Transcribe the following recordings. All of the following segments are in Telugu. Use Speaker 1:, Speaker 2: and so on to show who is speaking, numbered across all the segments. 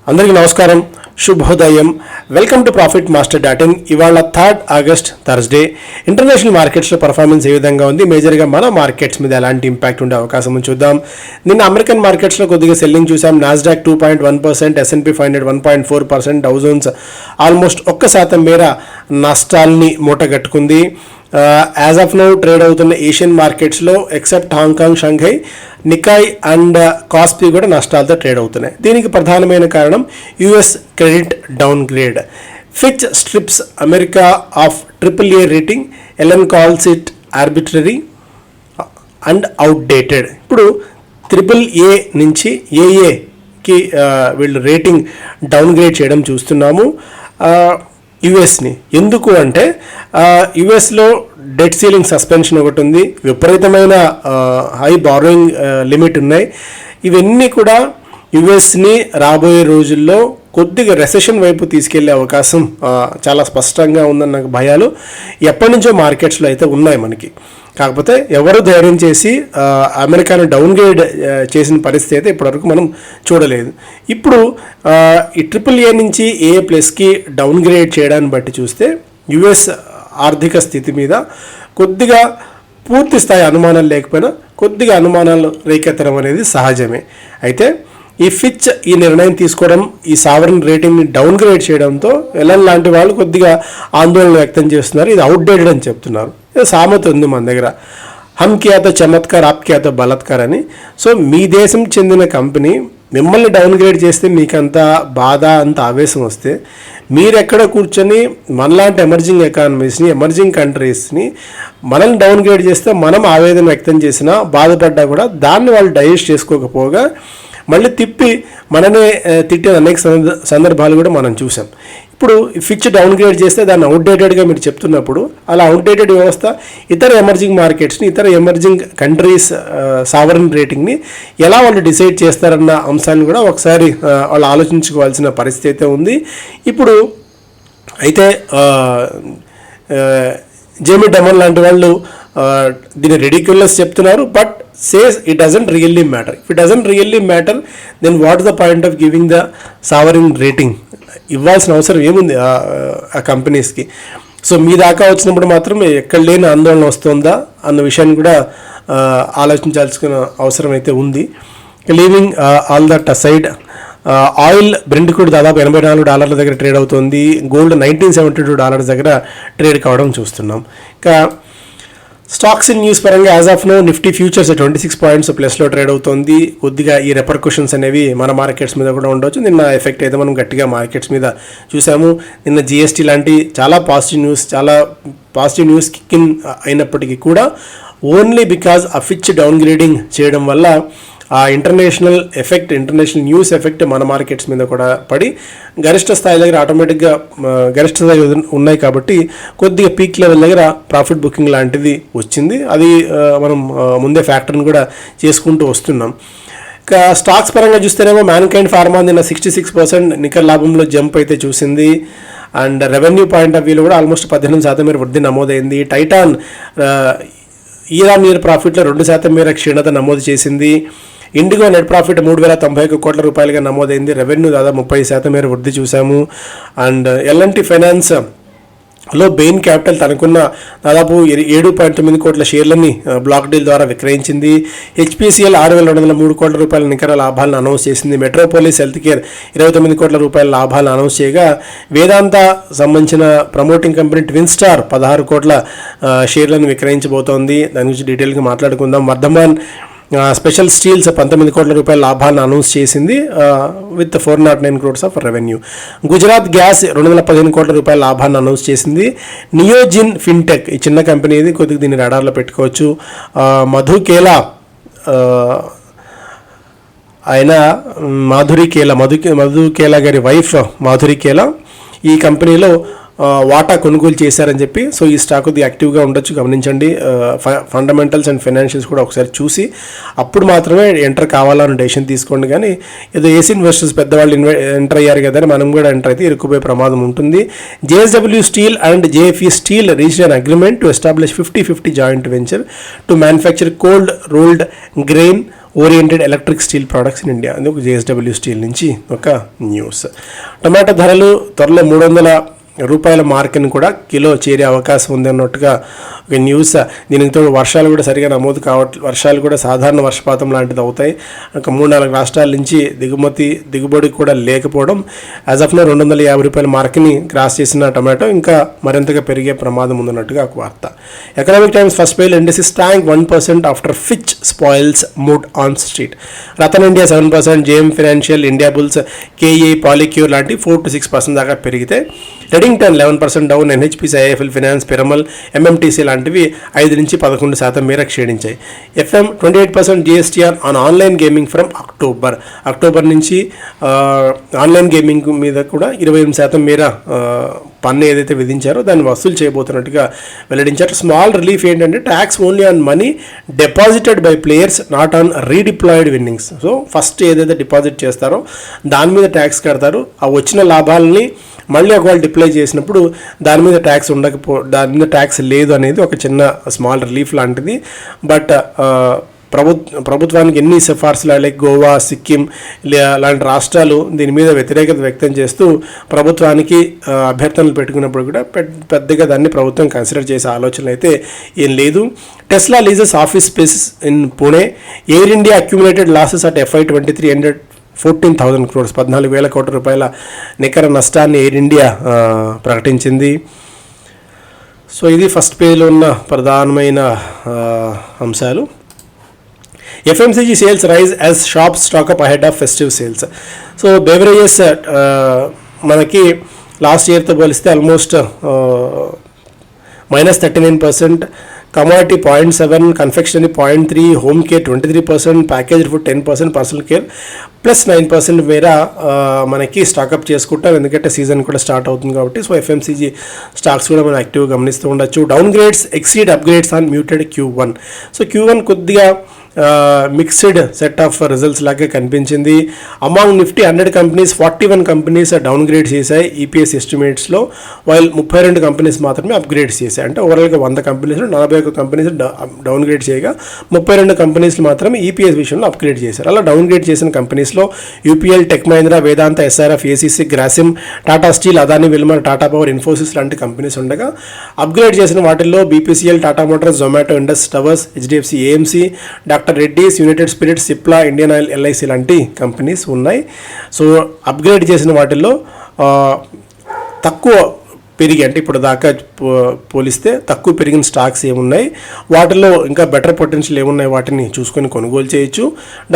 Speaker 1: అందరికీ నమస్కారం, శుభోదయం. Welcome to profit master dot in. ఇవాళ 3 ఆగస్ట్ థర్స్డే. ఇంటర్నేషనల్ మార్కెట్స్లో పర్ఫార్మెన్స్ ఏ విధంగా ఉంది, మేజర్గా మన మార్కెట్స్ మీద ఎలాంటి ఇంపాక్ట్ ఉండే అవకాశం ఉంది చూద్దాం. నిన్న అమెరికన్ మార్కెట్స్లో కొద్దిగా సెల్లింగ్ చూసాం. నాస్డాక్ 2.1%, S&P 500 1.4%, డౌ జోన్స్ ఆల్మోస్ట్ 1% మేర నష్టాల్ని మూటగట్టుకుంది. యాజ్ ఆఫ్ నౌ ట్రేడ్ అవుతున్న ఏషియన్ మార్కెట్స్లో except Hong Kong, Shanghai, Nikkei and Kospi కూడా నష్టాలతో ట్రేడ్ అవుతున్నాయి. దీనికి ప్రధానమైన కారణం US credit downgrade. Fitch strips America of AAA rating. Yellen calls it arbitrary and outdated. ఇప్పుడు AAA నుంచి AAకి వీళ్ళు రేటింగ్ డౌన్ గ్రేడ్ చేయడం చూస్తున్నాము యుఎస్ని. ఎందుకు అంటే యుఎస్లో డెట్ సీలింగ్ సస్పెన్షన్ ఒకటి ఉంది, విపరీతమైన హై బారోయింగ్ లిమిట్ ఉన్నాయి. ఇవన్నీ కూడా యుఎస్ని రాబోయే రోజుల్లో కొద్దిగా రెసెషన్ వైపు తీసుకెళ్లే అవకాశం చాలా స్పష్టంగా ఉందన్న నాకు భయాలు ఎప్పటి నుంచో మార్కెట్స్లో అయితే ఉన్నాయి మనకి. కాకపోతే ఎవరు ధైర్యం చేసి అమెరికాను డౌన్ గ్రేడ్ చేసిన పరిస్థితి అయితే ఇప్పటివరకు మనం చూడలేదు. ఇప్పుడు ఈ AAA నుంచి AA+కి డౌన్ గ్రేడ్ చేయడాన్ని బట్టి చూస్తే యుఎస్ ఆర్థిక స్థితి మీద కొద్దిగా పూర్తి స్థాయి అనుమానాలు లేకపోయినా కొద్దిగా అనుమానాలు రేకెత్తడం అనేది సహజమే. అయితే ఈ ఫిచ్ ఈ నిర్ణయం తీసుకోవడం, ఈ సావరన్ రేటింగ్ని డౌన్ గ్రేడ్ చేయడంతో లాంటి వాళ్ళు కొద్దిగా ఆందోళన వ్యక్తం చేస్తున్నారు. ఇది అవుట్డేటెడ్ అని చెప్తున్నారు. సామెత ఉంది మన దగ్గర, హమ్ కియాతో చమత్కార్ ఆప్ కియాతో బలత్కార్ అని. సో మీ దేశం చెందిన కంపెనీ మిమ్మల్ని డౌన్ గ్రేడ్ చేస్తే మీకు అంత బాధ, అంత ఆవేశం వస్తే మీరెక్కడ కూర్చొని మనలాంటి ఎమర్జింగ్ ఎకానమీస్ని, ఎమర్జింగ్ కంట్రీస్ని మనల్ని డౌన్ గ్రేడ్ చేస్తే మనం ఆవేదన వ్యక్తం చేసినా, బాధపడ్డా కూడా దాన్ని వాళ్ళు డైజెస్ట్ చేసుకోకపోగా మళ్ళీ తిప్పి మననే తిట్టిన అనేక సందర్భాలు కూడా మనం చూసాం. ఇప్పుడు ఫిచ్ డౌన్ గ్రేడ్ చేస్తే దాన్ని అవుట్డేటెడ్గా మీరు చెప్తున్నప్పుడు, అలా అవుట్డేటెడ్ వ్యవస్థ ఇతర ఎమర్జింగ్ మార్కెట్స్ని, ఇతర ఎమర్జింగ్ కంట్రీస్ సావరన్ రేటింగ్ని ఎలా వాళ్ళు డిసైడ్ చేస్తారన్న అంశాన్ని కూడా ఒకసారి వాళ్ళు ఆలోచించుకోవాల్సిన పరిస్థితి అయితే ఉంది. ఇప్పుడు అయితే జేమీ డమన్ లాంటి వాళ్ళు దీన్ని రెడిక్యులస్ చెప్తున్నారు. But says it doesn't really matter. If it doesn't really matter then what is the point of giving the sovereign rating? ఇవ్వాల్సిన అవసరం ఏముంది ఆ కంపెనీస్కి? సో మీ దాకా వచ్చినప్పుడు మాత్రం ఎక్కడ లేని ఆందోళన వస్తుందా అన్న విషయాన్ని కూడా ఆలోచించాల్సిన అవసరం అయితే ఉంది. Leaving all that aside, oil Brent కూడా దాదాపు $84 దగ్గర ట్రేడ్ అవుతుంది. గోల్డ్ $1972 దగ్గర ట్రేడ్ కావడం చూస్తున్నాం. ఇంకా స్టాక్స్ ఇన్ న్యూస్ పరంగా as of now Nifty futures 26 points ప్లస్లో ట్రేడ్ అవుతుంది. కొద్దిగా ఈ రెపర్కషన్స్ అనేవి మన మార్కెట్స్ మీద కూడా ఉండవచ్చు. నిన్న ఎఫెక్ట్ అయితే మనం గట్టిగా మార్కెట్స్ మీద చూసాము. నిన్న GST లాంటి చాలా పాజిటివ్ న్యూస్ కిక్ ఇన్ అయినప్పటికీ కూడా ఓన్లీ బికాజ్ ఆ ఫిచ్ డౌన్ గ్రేడింగ్ చేయడం వల్ల ఆ ఇంటర్నేషనల్ న్యూస్ ఎఫెక్ట్ మన మార్కెట్స్ మీద కూడా పడి గరిష్ట స్థాయి దగ్గర ఆటోమేటిక్గా గరిష్ట స్థాయి ఉన్నాయి కాబట్టి కొద్దిగా పీక్ లెవెల్ దగ్గర ప్రాఫిట్ బుకింగ్ లాంటిది వచ్చింది. అది మనం ముందే ఫ్యాక్టర్ని కూడా చేసుకుంటూ వస్తున్నాం. ఇక స్టాక్స్ పరంగా చూస్తేనేమో మ్యాన్కైండ్ ఫార్మా నిన్న 66% నికర లాభంలో జంప్ అయితే చూసింది. అండ్ రెవెన్యూ పాయింట్ ఆఫ్ వ్యూలో కూడా ఆల్మోస్ట్ 18% మేర వృద్ధి నమోదైంది. టైటాన్ ఇయర్ ప్రాఫిట్లో 2% మేర క్షీణత నమోదు చేసింది. ఇండిగో నెట్ ప్రాఫిట్ 3,091 కోట్ల రూపాయలుగా నమోదైంది. రెవెన్యూ దాదాపు 30% మేర వృద్ధి చూసాము. అండ్ L&T ఫైనాన్స్ లో బెయిన్ క్యాపిటల్ తనకున్న దాదాపు 7.9 కోట్ల షేర్లని బ్లాక్ డీల్ ద్వారా విక్రయించింది. HPCL 6,203 కోట్ల రూపాయల నికర లాభాలను అనౌన్స్ చేసింది. మెట్రోపోలిస్ హెల్త్ కేర్ 29 కోట్ల రూపాయల లాభాలను అనౌన్స్ చేయగా, వేదాంత సంబంధించిన ప్రమోటింగ్ కంపెనీ ట్విన్ స్టార్ 16 కోట్ల షేర్లను విక్రయించబోతోంది. దాని గురించి డీటెయిల్గా మాట్లాడుకుందాం. వర్ధమాన్ స్పెషల్ స్టీల్స్ 19 కోట్ల రూపాయల లాభాలను అనౌన్స్ చేసింది with 409 crores of revenue. Gujarat gas 215 కోట్ల రూపాయల లాభాన్ని అనౌన్స్ చేసింది. నియోజిన్ ఫిన్టెక్ ఈ చిన్న కంపెనీ, ఇది కొద్దిగా దీన్ని రడార్లో పెట్టుకోవచ్చు. మధు కేలా గారి వైఫ్ మాధురి కేలా ఈ కంపెనీలో వాటా కొనుగోలు చేశారని చెప్పి, సో ఈ స్టాక్ కొద్దిగా యాక్టివ్గా ఉండొచ్చు, గమనించండి. ఫండమెంటల్స్ అండ్ ఫైనాన్షియల్స్ కూడా ఒకసారి చూసి అప్పుడు మాత్రమే ఎంటర్ కావాలని డెసిషన్ తీసుకోండి. కానీ ఏదో ఏసీ ఇన్వెస్టర్స్ పెద్దవాళ్ళు ఎంటర్ అయ్యారు కదా, మనం కూడా ఎంటర్ అయితే ఇరుక్కుపోయే ప్రమాదం ఉంటుంది. JSW steel and JFE steel reached an agreement to establish 50-50 joint venture to manufacture cold rolled grain oriented electric steel products in India. అది ఒక జేఎస్డబ్ల్యూ స్టీల్ నుంచి ఒక న్యూస్. టమాటా ధరలు త్వరలో 300 రూపాయల మార్కుని కూడా కిలో చేరే అవకాశం ఉంది అన్నట్టుగా ఒక న్యూస్. దీనికి తోడు వర్షాలు కూడా సరిగా నమోదు వర్షాలు కూడా సాధారణ వర్షపాతం లాంటిది అవుతాయి. ఒక 3-4 రాష్ట్రాల నుంచి దిగుబడి కూడా లేకపోవడం యాజ్ ఆఫ్ నో 250 రూపాయల మార్కుని క్రాస్ చేసిన టమాటో ఇంకా మరింతగా పెరిగే ప్రమాదం ఉందన్నట్టుగా ఒక వార్త. Economic Times first page index tank 1% after Fitch spoils mood on street. Rattan India 7%, JM Financial, Indiabulls, కేఈ, పాలిక్యూర్ లాంటి 4 to 6% దాకా పెరిగితే రెడింగ్టన్ 11% డౌన్, ఎన్హెచ్పిసి, ఐఎఫ్ఎల్ ఫైనాన్స్, పిరమల్, ఎంఎంటీసీ లాంటివి 5 నుంచి 11% మేర క్షీణించాయి. FM 28% GSTR on online gaming from October నుంచి ఆన్లైన్ గేమింగ్ మీద కూడా 28% మేర పన్ను ఏదైతే విధించారో దాన్ని వసూలు చేయబోతున్నట్టుగా వెల్లడించారు. స్మాల్ రిలీఫ్ ఏంటంటే tax only on money deposited by players, not on redeployed winnings. So first ఏదైతే డిపాజిట్ చేస్తారో దాని మీద ట్యాక్స్ కడతారు. ఆ వచ్చిన లాభాలని మళ్ళీ ఒకవేళ డిప్లాయ్ చేసినప్పుడు దాని మీద ట్యాక్స్ లేదు అనేది ఒక చిన్న స్మాల్ రిలీఫ్ లాంటిది. బట్ ప్రభుత్వానికి ఎన్ని సిఫార్సులు లైక్ గోవా, సిక్కిం లాంటి రాష్ట్రాలు దీని మీద వ్యతిరేకత వ్యక్తం చేస్తూ ప్రభుత్వానికి అభ్యర్థనలు పెట్టుకున్నప్పుడు కూడా పెద్దగా దాన్ని ప్రభుత్వం కన్సిడర్ చేసే ఆలోచనలు అయితే ఏం లేదు. Tesla leases office spaces in Pune. Air India accumulated losses at FY23 ended 14,000 crores, 14,000 కోట్ల రూపాయల నికర నష్టాన్ని ఎయిర్ ఇండియా ప్రకటించింది. సో ఇది ఫస్ట్ పేజ్లో ఉన్న ప్రధానమైన అంశాలు. FMCG sales rise as shops stock up ahead of festive sales. So beverages మనకి లాస్ట్ ఇయర్తో పోలిస్తే almost -39%, commodity 0.7%, confectionery 0.3%, home care 23%, packaged food 10%, personal care +9% మేర మనకి స్టాకప్ చేసుకుంటాం. ఎందుకంటే సీజన్ కూడా స్టార్ట్ అవుతుంది కాబట్టి. సో FMCG స్టాక్స్ కూడా మనం యాక్టివ్గా గమనిస్తూ ఉండొచ్చు. Down grades exceed upgrades on muted Q1. So Q1 కొద్దిగా మిక్స్డ్ సెట్ ఆఫ్ రిజల్ట్స్ లాగా కనిపించింది. Among Nifty 100 companies 41 companies down grade చేశాయి EPS ఎస్టిమేట్స్లో, వైల్ 32 కంపెనీస్ మాత్రమే అప్గ్రేడ్స్ చేశాయి. అంటే ఓవరాల్గా 100 కంపెనీస్లో 41 కంపెనీస్ డౌన్ గ్రేడ్ చేయగా 32 కంపెనీస్లు మాత్రమే EPS విషయంలో అప్గ్రేడ్ చేశారు. అలా డౌన్ గ్రేడ్ చేసిన కంపెనీస్లో UPL, Tech Mahindra, Vedanta, SRF, ACC, Grasim, Tata Steel, Adani Wilmar, Tata Power, Infosys లాంటి కంపెనీస్ ఉండగా అప్గ్రేడ్ చేసిన వాటిల్లో BPCL, Tata Motors, Zomato, Indus Towers, HDFC AMC, Doctor Reddy's, United Spirits, Cipla, Indian Oil, LIC లాంటి కంపెనీస్ ఉన్నాయి. సో అప్గ్రేడ్ చేసిన వాటిల్లో తక్కువ పెరిగి, అంటే ఇప్పుడు దాకా పోలిస్తే తక్కువ పెరిగిన స్టాక్స్ ఏమున్నాయి, వాటిలో ఇంకా బెటర్ పొటెన్షియల్ ఏమున్నాయి వాటిని చూసుకొని కొనుగోలు చేయొచ్చు.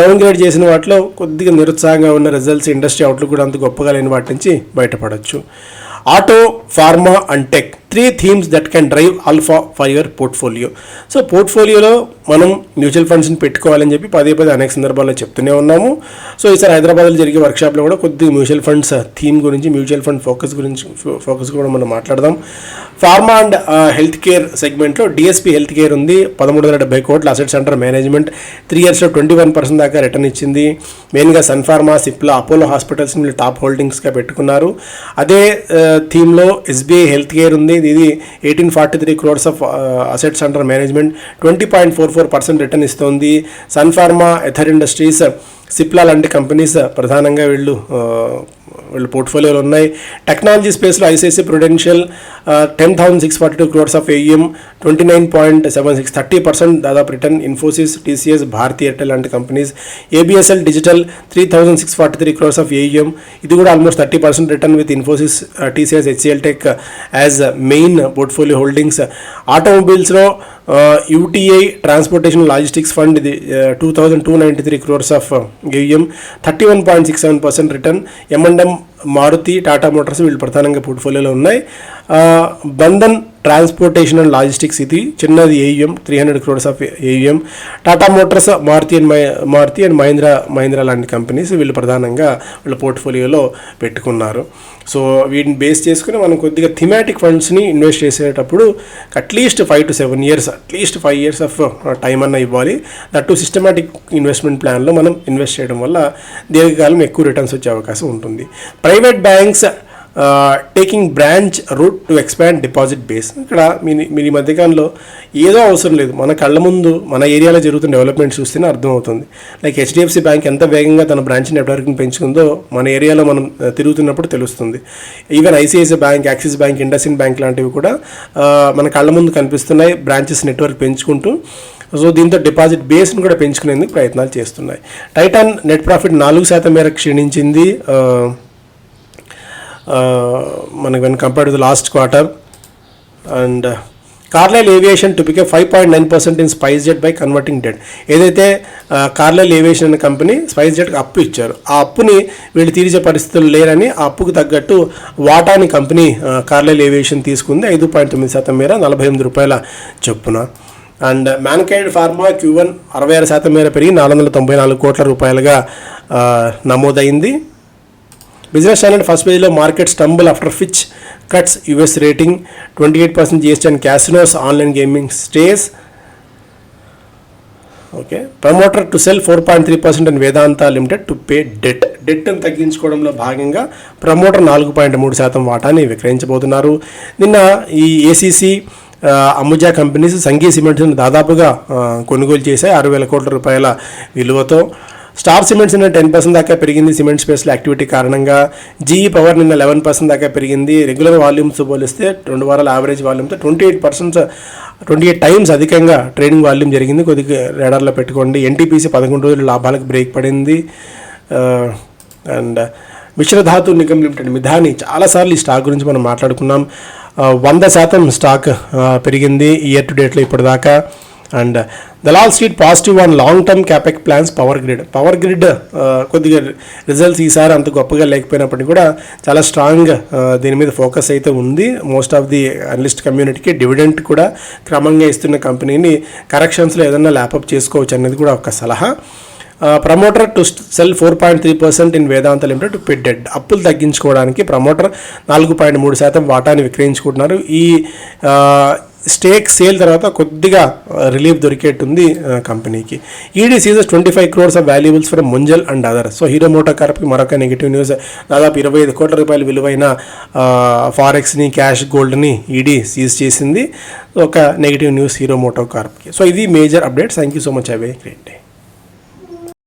Speaker 1: డౌన్ గ్రేడ్ చేసిన వాటిలో కొద్దిగా నిరుత్సాహంగా ఉన్న రిజల్ట్స్, ఇండస్ట్రీ అవుట్లుక్ కూడా అంత గొప్పగా లేని వాటి నుంచి బయటపడవచ్చు. Auto, pharma and tech 3 themes that can drive alpha for your portfolio. So పోర్ట్ఫోలియోలో మనం మ్యూచువల్ ఫండ్స్ని పెట్టుకోవాలని చెప్పి పదే అనేక సందర్భాల్లో చెప్తూనే ఉన్నాము. సో ఈసారి హైదరాబాద్లో జరిగే వర్క్షాప్లో కూడా కొద్దిగా మ్యూచువల్ ఫండ్స్ థీమ్ గురించి, మ్యూచువల్ ఫండ్ ఫోకస్ కూడా మనం మాట్లాడదాం. ఫార్మా అండ్ హెల్త్ కేర్ సెగ్మెంట్లో DSP హెల్త్ కేర్ ఉంది. 1370 కోట్ల అసెట్స్ అండర్ మేనేజ్మెంట్, 3 yearsలో 21% దాకా రిటర్న్ ఇచ్చింది. మెయిన్గా సన్ ఫార్మా, సిప్లా, అపోలో హాస్పిటల్స్ని టాప్ హోల్డింగ్స్గా పెట్టుకున్నారు. అదే థీమ్లో SBI హెల్త్ కేర్ ఉంది. ఇది 1843 crores of assets under management, 20.44% return ఇస్తుంది. సన్ ఫార్మా, ఎథర్ ఇండస్ట్రీస్, సిప్లా లాంటి కంపెనీస్ ప్రధానంగా వీళ్ళు పోర్ట్ఫోలియోలో ఉన్నాయి. టెక్నాలజీ స్పేస్లో ICICI Prudential 10,642 crores of AUM, 29.76, 30% దాదాపు రిటర్న్. ఇన్ఫోసిస్, TCS, భారతీ ఎయిర్టెల్ లాంటి companies. ABSL digital 3,643 crores of AUM, ఇది కూడా almost 30% return with Infosys, TCS, HCL tech as main portfolio holdings. ఆటోమొబైల్స్లో UTI ట్రాన్స్పోర్టేషన్ లాజిస్టిక్స్ ఫండ్, ఇది 2,293 crores of AUM, 31.67% return. M&M, Maruti, Tata Motors వీళ్ళు ప్రధానంగా పోర్ట్ఫోలియోలో ఉన్నాయి. బంధన్ ట్రాన్స్పోర్టేషన్ అండ్ లాజిస్టిక్స్, ఇది చిన్నది AUM, 300 crores of AUM. Tata Motors, Maruti and Mahindra లాంటి కంపెనీస్ వీళ్ళు ప్రధానంగా వీళ్ళ పోర్ట్ఫోలియోలో పెట్టుకున్నారు. సో వీటిని బేస్ చేసుకుని మనం కొద్దిగా థిమాటిక్ ఫండ్స్ని ఇన్వెస్ట్ చేసేటప్పుడు at least 5 to 7 years, at least 5 years of time అన్న ఇవ్వాలి. దట్టు సిస్టమాటిక్ ఇన్వెస్ట్మెంట్ ప్లాన్లో మనం ఇన్వెస్ట్ చేయడం వల్ల దీర్ఘకాలం ఎక్కువ రిటర్న్స్ వచ్చే అవకాశం ఉంటుంది. Private banks taking branch route to expand deposit base. ఇక్కడ మీరు ఈ మధ్యకాలంలో ఏదో అవసరం లేదు, మన కళ్ళ ముందు మన ఏరియాలో జరుగుతున్న డెవలప్మెంట్ చూస్తేనే అర్థమవుతుంది. లైక్ హెచ్డిఎఫ్సి బ్యాంక్ ఎంత వేగంగా తన బ్రాంచ్ నెట్వర్క్ని పెంచుకుందో మన ఏరియాలో మనం తిరుగుతున్నప్పుడు తెలుస్తుంది. Even ICICI bank, axis bank, IndusInd bank లాంటివి కూడా మన కళ్ళ ముందు కనిపిస్తున్నాయి బ్రాంచెస్ నెట్వర్క్ పెంచుకుంటూ. సో దీంతో డిపాజిట్ బేస్ని కూడా పెంచుకునేందుకు ప్రయత్నాలు చేస్తున్నాయి. టైటాన్ నెట్ ప్రాఫిట్ 4% మేర క్షీణించింది మనకు when compared to the last quarter. And Carlyle Aviation to pick 5.9% in SpiceJet by converting debt. ఏదైతే కార్లైల్ ఏవియేషన్ అనే కంపెనీ స్పైస్ జెట్కి అప్పు ఇచ్చారు, ఆ అప్పుని వీళ్ళు తీర్చే పరిస్థితులు లేరని ఆ అప్పుకు తగ్గట్టు వాటాని కంపెనీ కార్లైల్ ఏవియేషన్ తీసుకుంది 5.9% మేర ₹48 చొప్పున. అండ్ మ్యాన్కైండ్ ఫార్మా Q1 66% మేర పెరిగి ₹494 కోట్ల నమోదైంది. బిజినెస్ ఛానల్ ఫస్ట్ పేజ్లో market stumble after Fitch cuts US rating, 28% GST and casinos online gaming stays. Okay, promoter to sell 4.3% and Vedanta limited to pay డెట్ను తగ్గించుకోవడంలో భాగంగా ప్రమోటర్ 4.3% వాటాని విక్రయించబోతున్నారు. నిన్న ఈ ఏసీసీ అంబుజా కంపెనీస్ సంఘీ సిమెంట్స్ని దాదాపుగా కొనుగోలు చేశాయి 6,000 కోట్ల విలువతో. స్టార్ సిమెంట్స్ నిన్న 10% దాకా పెరిగింది సిమెంట్ స్పేస్లో యాక్టివిటీ కారణంగా. జీఈ పవర్ నిన్న 11% దాకా పెరిగింది. రెగ్యులర్ వాల్యూమ్స్ పోలిస్తే 2 వారాల యావరేజ్ వాల్యూమ్తో 28 టైమ్స్ అధికంగా ట్రేడింగ్ వాల్యూమ్ జరిగింది. కొద్దిగా రేడార్లో పెట్టుకోండి. ఎన్టీపీసీ 11 రోజులు లాభాలకు బ్రేక్ పడింది. అండ్ మిశ్రధాతు నిగమ్ లిమిటెడ్ మిధాని, చాలాసార్లు ఈ స్టాక్ గురించి మనం మాట్లాడుకున్నాం. 100% స్టాక్ పెరిగింది ఇయర్ టు డేట్లో ఇప్పటిదాకా. And Dalal street positive on long term capex plans Power Grid కొద్దిగా రిజల్ట్స్ ఈసారి అంత గొప్పగా లేకపోయినప్పటికీ కూడా చాలా స్ట్రాంగ్ దీని మీద ఫోకస్ అయితే ఉంది. మోస్ట్ ఆఫ్ ది అనలిస్ట్ కమ్యూనిటీకి డివిడెంట్ కూడా క్రమంగా ఇస్తున్న కంపెనీని కరెక్షన్స్లో ఏదన్నా ల్యాపప్ చేసుకోవచ్చు అనేది కూడా ఒక సలహా. Promoter to sell 4.3% in Vedanta limited to pay debt. అప్పులు తగ్గించుకోవడానికి ప్రమోటర్ 4.3% వాటాని విక్రయించుకుంటున్నారు. ఈ స్టేక్ సేల్ తర్వాత కొద్దిగా రిలీఫ్ దొరికేట్టుంది కంపెనీకి. ED seizes 25 crores of valuables from Munjal and other. So Hero Moto కార్ప్కి మరొక నెగిటివ్ న్యూస్. దాదాపు 25 కోట్ల రూపాయల విలువైన ఫారెక్స్ని, క్యాష్, గోల్డ్ని ఈడీ సీజ్ చేసింది. ఒక నెగిటివ్ న్యూస్ హీరో మోటో కార్ప్కి. సో ఇది major updates. Thank you so much. Have a great day.